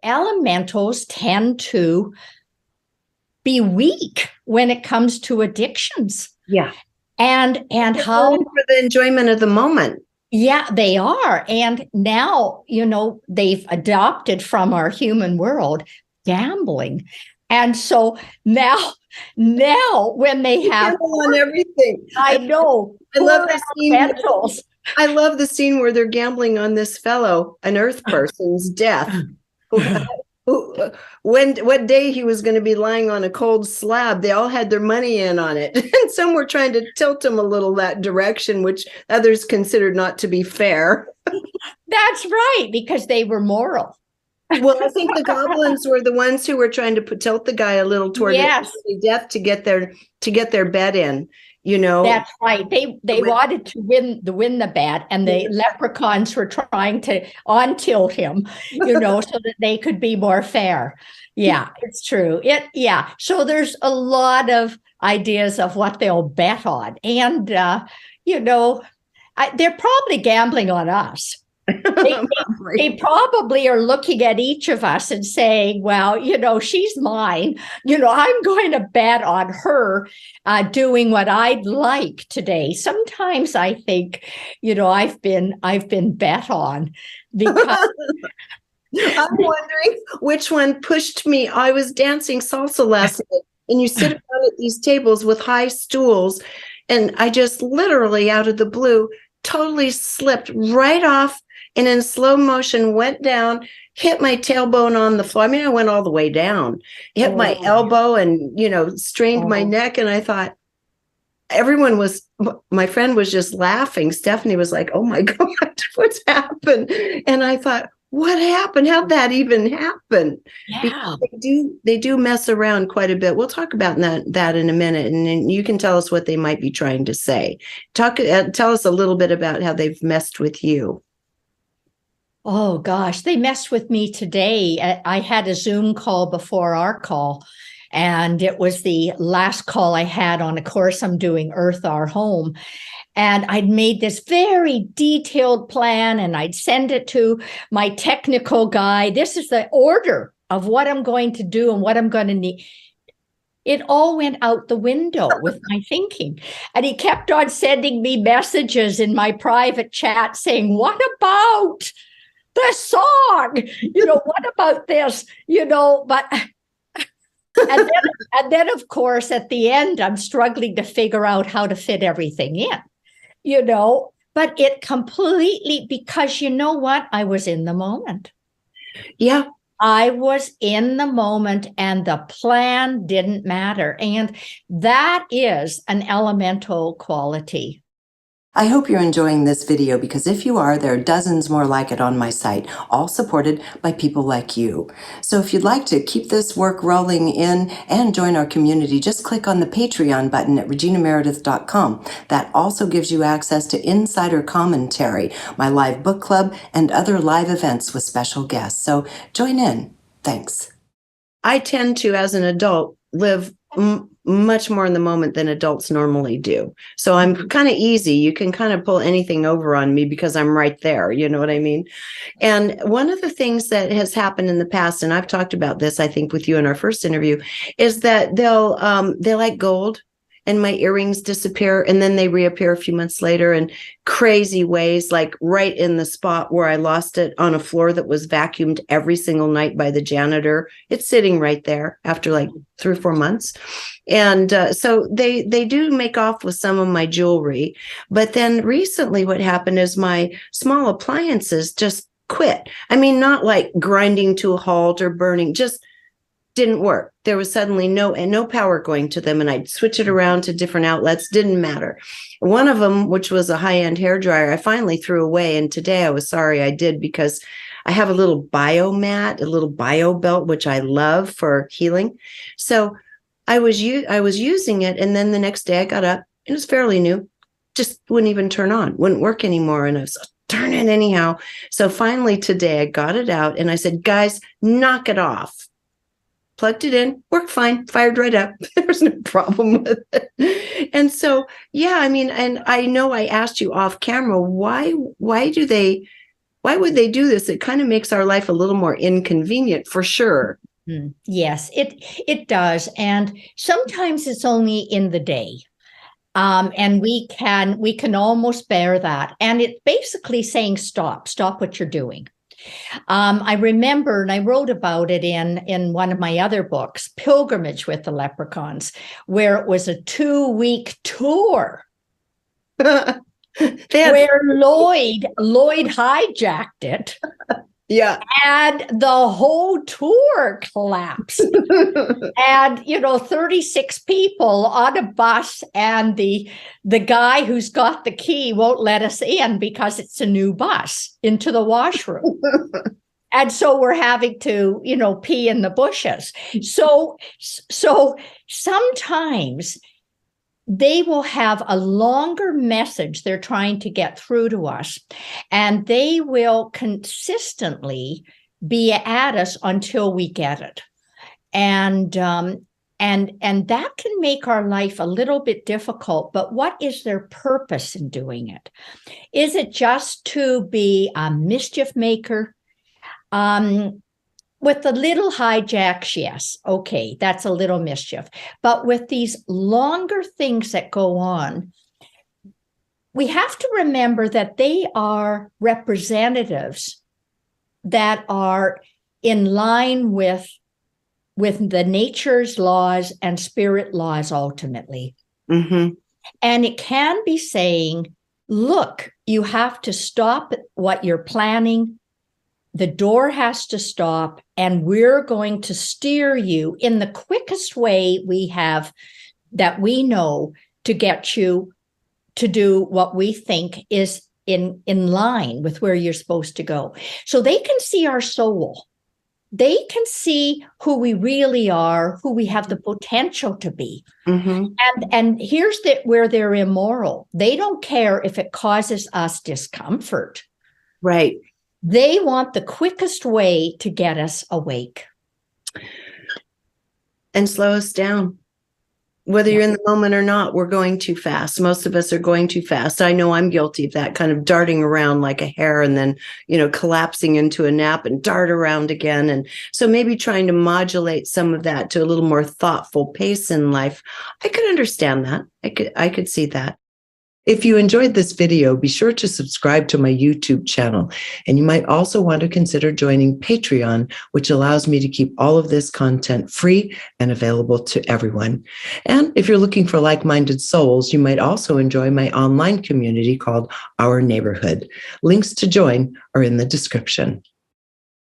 elementals tend to be weak when it comes to addictions. Yeah. And how for the enjoyment of the moment. Yeah, they are. And now, they've adopted from our human world gambling. And so now when they have on everything. I know. I love the scene. I love the scene where they're gambling on this fellow, an Earth person's death. What day he was going to be lying on a cold slab. They all had their money in on it. And some were trying to tilt him a little that direction, which others considered not to be fair. That's right, because they were moral. Well, I think the goblins were the ones who were trying to tilt the guy a little toward death to get their bet in. That's right. They wanted to win the bet, and the leprechauns were trying to on-tilt him, so that they could be more fair. Yeah, it's true. So there's a lot of ideas of what they'll bet on, and they're probably gambling on us. They probably are looking at each of us and saying, well, she's mine. I'm going to bet on her doing what I'd like today. Sometimes I think, I've been bet on because I'm wondering which one pushed me. I was dancing salsa last night, and you sit down at these tables with high stools, and I just literally out of the blue totally slipped right off, and in slow motion went down, hit my tailbone on the floor. I mean, I went all the way down, hit my elbow, and strained my neck. And I thought, my friend was just laughing. Stephanie was like, "Oh my God, what's happened?" And I thought, what happened? How'd that even happen? Yeah. They do mess around quite a bit. We'll talk about that in a minute, and then you can tell us what they might be trying to say. Tell us a little bit about how they've messed with you. Oh gosh, they messed with me today. I had a Zoom call before our call, and it was the last call I had on a course I'm doing, Earth Our Home. And I'd made this very detailed plan, and I'd send it to my technical guy. This is the order of what I'm going to do and what I'm going to need. It all went out the window with my thinking. And he kept on sending me messages in my private chat saying, what about the song? What about this? But and then of course at the end I'm struggling to figure out how to fit everything in, but it completely, because you know what? I was in the moment. Yeah. I was in the moment, and the plan didn't matter. And that is an elemental quality. I hope you're enjoying this video, because if you are, there are dozens more like it on my site, all supported by people like you. So if you'd like to keep this work rolling in and join our community, just click on the Patreon button at reginameredith.com. That also gives you access to insider commentary, my live book club, and other live events with special guests. So join in. Thanks. I tend to, as an adult, live much more in the moment than adults normally do. So I'm kind of easy. You can kind of pull anything over on me because I'm right there. You know what I mean? And one of the things that has happened in the past, and I've talked about this, I think, with you in our first interview, is that they like gold, and my earrings disappear, and then they reappear a few months later in crazy ways, like right in the spot where I lost it, on a floor that was vacuumed every single night by the janitor. It's sitting right there after like 3 or 4 months. And so they do make off with some of my jewelry. But then recently what happened is my small appliances just quit. I mean, not like grinding to a halt or burning, just didn't work. There was suddenly no power going to them, and I'd switch it around to different outlets. Didn't matter. One of them, which was a high-end hairdryer, I finally threw away, and today I was sorry I did, because I have a little bio mat, a little bio belt, which I love for healing. So I was using it, and then the next day I got up. It was fairly new, just wouldn't even turn on, wouldn't work anymore, and I was turn it anyhow. So finally today I got it out, and I said, guys, knock it off. Plugged it in, worked fine, fired right up. There's no problem with it. And so, yeah, I mean, and I know I asked you off camera, why do they why would they do this? It kind of makes our life a little more inconvenient for sure. Yes, it does. And sometimes it's only in the day. And we can almost bear that. And it's basically saying, stop what you're doing. I remember, and I wrote about it in one of my other books, Pilgrimage with the Leprechauns, where it was a 2-week tour where Lloyd hijacked it. Yeah. And the whole tour collapsed. And, 36 people on a bus, and the guy who's got the key won't let us in because it's a new bus into the washroom. And so we're having to, pee in the bushes. So sometimes they will have a longer message they're trying to get through to us, and they will consistently be at us until we get it. And that can make our life a little bit difficult. But what is their purpose in doing it? Is it just to be a mischief maker? With the little hijacks, yes, okay, that's a little mischief. But with these longer things that go on, we have to remember that they are representatives that are in line with the nature's laws and spirit laws ultimately. Mm-hmm. And it can be saying, look, you have to stop what you're planning. The door has to stop, and we're going to steer you in the quickest way we have that we know to get you to do what we think is in line with where you're supposed to go. So they can see our soul. They can see who we really are, who we have the potential to be. Mm-hmm. And here's where they're immoral. They don't care if it causes us discomfort. Right. They want the quickest way to get us awake. And slow us down. Whether you're in the moment or not, we're going too fast. Most of us are going too fast. I know I'm guilty of that, kind of darting around like a hare and then, collapsing into a nap and dart around again. And so maybe trying to modulate some of that to a little more thoughtful pace in life. I could understand that. I could see that. If you enjoyed this video, be sure to subscribe to my YouTube channel. And you might also want to consider joining Patreon, which allows me to keep all of this content free and available to everyone. And if you're looking for like-minded souls, you might also enjoy my online community called Our Neighborhood. Links to join are in the description.